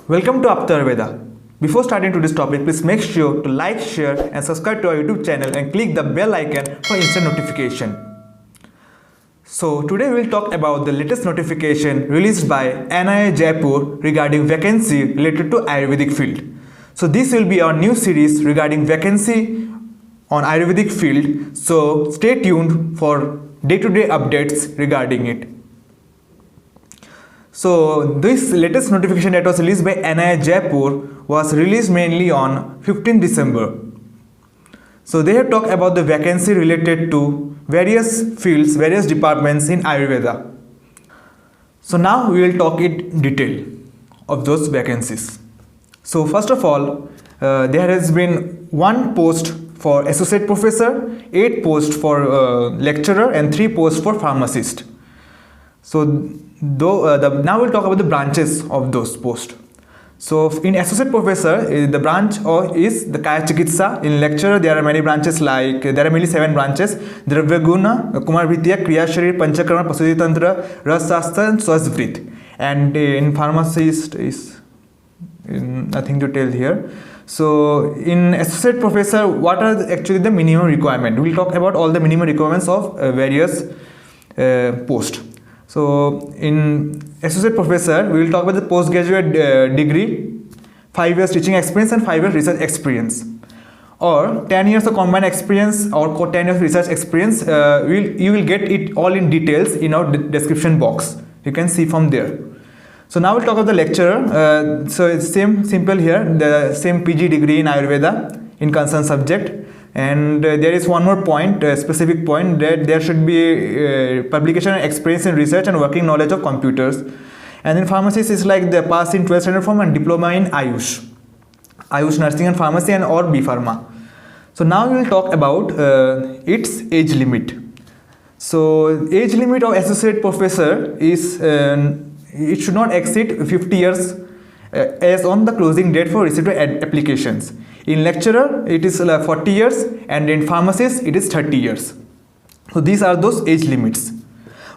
Welcome to Apta Ayurveda. Before starting to this topic, please make sure to like, share and subscribe to our YouTube channel and click the bell icon for instant notification. So today we will talk about the latest notification released by NIA Jaipur regarding vacancy related to Ayurvedic field. So this will be our new series regarding vacancy on Ayurvedic field. So stay tuned for day-to-day updates regarding it. So this latest notification that was released by NIA Jaipur was released mainly on 15 December. So they have talked about the vacancy related to various fields, various departments in Ayurveda. So now we will talk in detail of those vacancies. So first of all, there has been 1 post for associate professor, 8 posts for lecturer and 3 posts for pharmacist. So now we'll talk about the branches of those posts. So in associate professor, the branch is the Kaya Chikitsa. In lecturer, there are many branches, like there are mainly 7 branches: Dravyaguna, Kumarbhitya, Kriya Sharir, Panchakarma, Pasudhi Tantra, Ras Shastra and Swasvrit. And in pharmacist is nothing to tell here. So in associate professor, what are actually the minimum requirement? We'll talk about all the minimum requirements of various posts. So in associate professor, we will talk about the postgraduate degree, 5 years teaching experience and 5 years research experience, or 10 years of combined experience or 10 years research experience. You will get it all in details in our description box. You can see from there. So now we'll talk about the lecturer. So it's simple here, the same PG degree in Ayurveda in concerned subject. And there is one more point, a specific point, that there should be publication and experience in research and working knowledge of computers. And in pharmacist, it's like the pass in 12th standard form and diploma in Ayush nursing and pharmacy, and or B Pharma. So now we will talk about its age limit. So age limit of associate professor is it should not exceed 50 years as on the closing date for receipt of applications. In lecturer, it is 40 years, and in pharmacist, it is 30 years. So these are those age limits.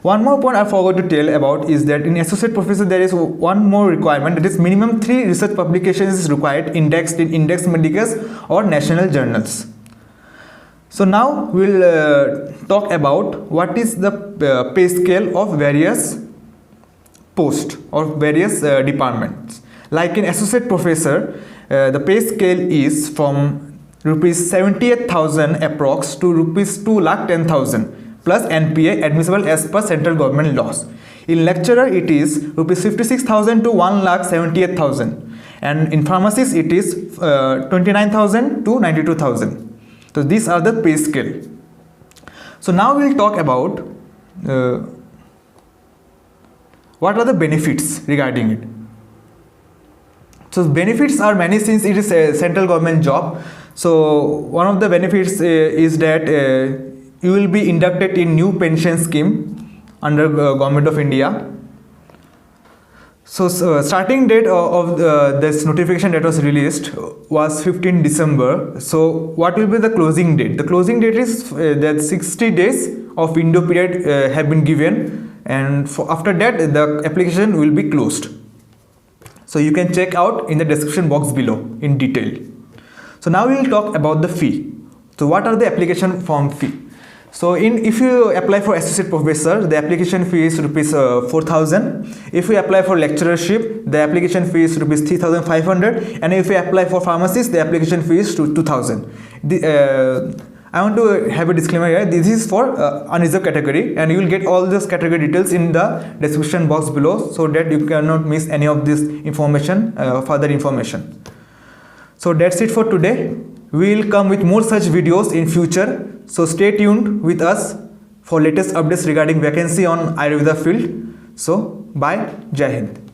One more point I forgot to tell about is that in associate professor, there is one more requirement, that is minimum 3 research publications is required, indexed in Index Medicus or national journals. So now we'll talk about what is the pay scale of various posts or various departments. Like in associate professor, the pay scale is from rupees 78,000 approx to rupees 2,10,000 plus NPA admissible as per central government laws. In lecturer, it is rupees 56,000 to 1,78,000, and in pharmacist, it is 29,000 to 92,000. So these are the pay scale. So now we will talk about what are the benefits regarding it. So benefits are many, since it is a central government job. So one of the benefits is that you will be inducted in new pension scheme under Government of India. So starting date of this notification that was released was 15 December. So what will be the closing date? The closing date is that 60 days of window period have been given, and after that the application will be closed. So you can check out in the description box below in detail. So now we will talk about the fee. So what are the application form fee? So if you apply for associate professor, the application fee is rupees 4,000. If you apply for lecturership, the application fee is rupees 3,500. And if you apply for pharmacist, the application fee is 2,000. I want to have a disclaimer here. This is for unreserved category, and you will get all these category details in the description box below, so that you cannot miss any of this information, further information. So that's it for today. We will come with more such videos in future. So stay tuned with us for latest updates regarding vacancy on Ayurveda field. So bye, Jai Hind.